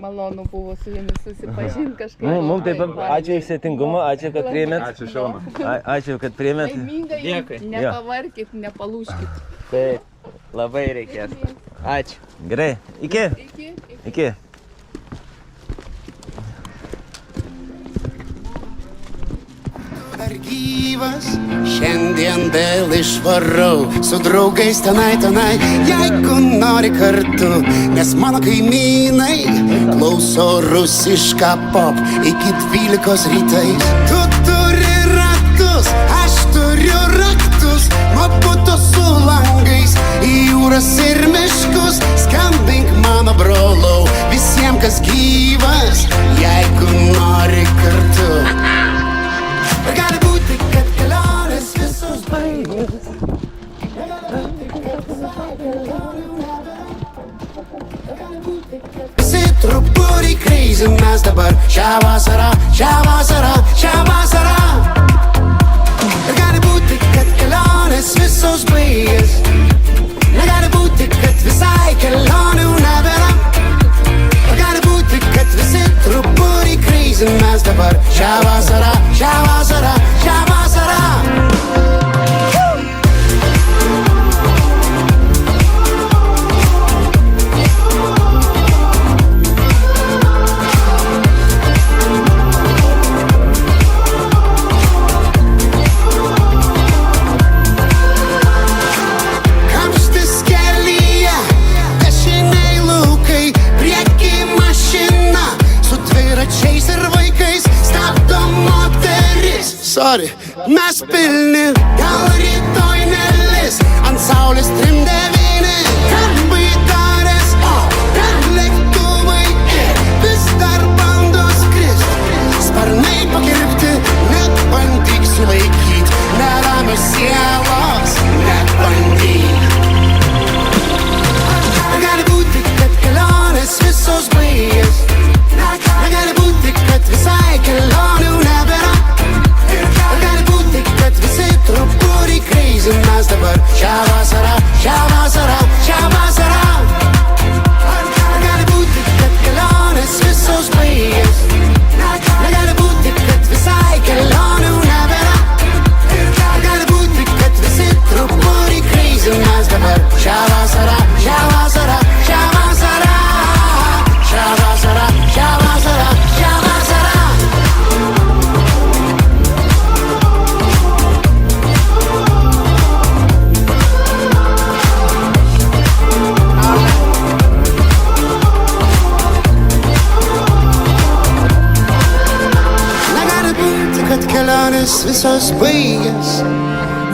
Malonu buvo su jumis susipažinti kažkaip. Mums taip pat ačiū iš svetingumo, ačiū, kad priėmėt. Ačiū Šaunu. Ačiū, kad priėmėt. Laimingai, nepavarkit, nepalūžkit. Taip, labai reikės. Ačiū. Gerai, iki. Iki. Dar gyvas, šiandien vėl išvarau su draugais tenai, jeigu nori kartu, nes mano kaimynai klauso rusišką pop iki 12 rytais. Tu turi raktus, aš turiu raktus, nuo buto su langais į jūras ir miškus. Skambink mano brolau, visiems kas gyvas, jeigu nori kartu. Gali būti, kad kelionės visos baigės. Visi truputį crazy mes dabar šią vasarą. Gali būti, kad kelionės visos baigės. Negali būti, kad visai kelionių nebėra. Gali būti, kad visi truputį crazy mes dabar šią vasarą. Kamštis kelyje, dešiniai laukai, prieky mašina su dviračiais ir vaikais, stabdo moteris. Sorry, mes pilni, gal rytoj nelis, ant saulės 3-9, ten baidarės, ten lėktuvai ir vis dar bando skrist. Sparnai pakirpti, net bandyk sulaikyt, neramios sielos, net bandyk. Gali būti, kad kelionės visos baigės. Gali būti, kad visai kelionių nebėra. Gali būti, kad visi truputį crazy mes dabar šią vasarą. Gali būti, kad kelionės visos baigės. Gali būti, kad visai kelionių nebėra. Gali būti, kad visi truputį crazy mes dabar šią vasarą. Kelionės visos baigės.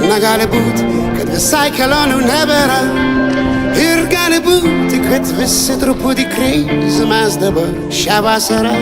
Negali būti, kad visai kelionių nebėra. Ir gali būti, kad visi truputį crazy mes dabar šią vasarą.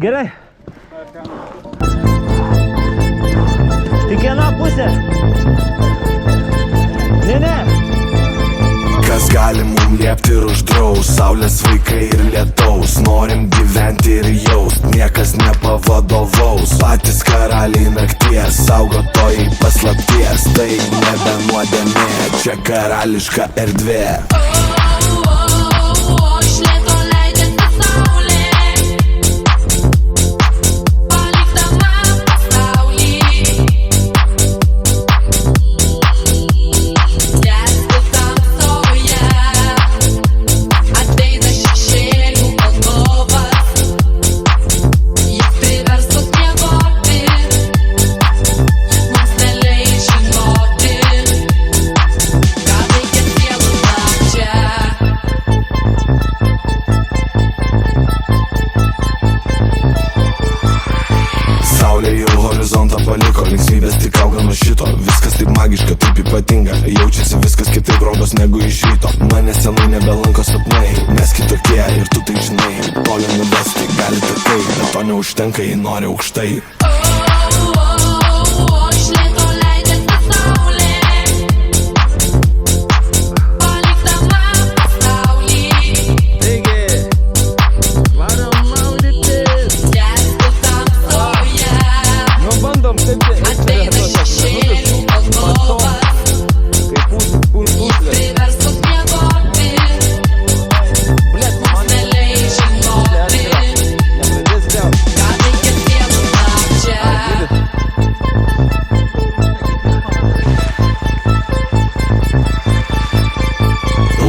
Gerai. Į kieno pusę? Ne. Kas gali mum liepti ir uždraus, saulės vaikai ir lietaus. Norim gyventi ir jaust, niekas nepavadovaus. Patys karaliai nakties, saugotojai paslapties. Tai nebe nuodėmė, čia karališka erdvė. Saulė jau horizontą paliko, linksmybės tik auga nuo šito. Viskas taip magiška, taip ypatinga, jaučiasi viskas kitaip rodos negu iš ryto. Mane senai nebelanko sapnai, mes kitokie ir tu tai žinai. Toli nuvesti gali takai, bet to neužtenka, jei nori aukštai.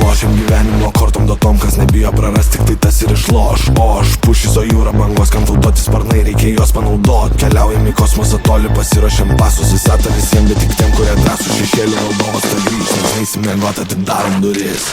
Lošiam gyvenimo kortom datom, kas nebijo prarast, tik tai tas ir išloš. O aš pušyso jūra bangos, kam tauduoti sparnai, reikia juos panaudot. Keliaujam į kosmosą toli, pasiruošiam pasus visatą visiems, bet tik tiem, kurie drąsų šešėlių valdovas tą grįžt. Nes neįsim mėgot, atidarom duris.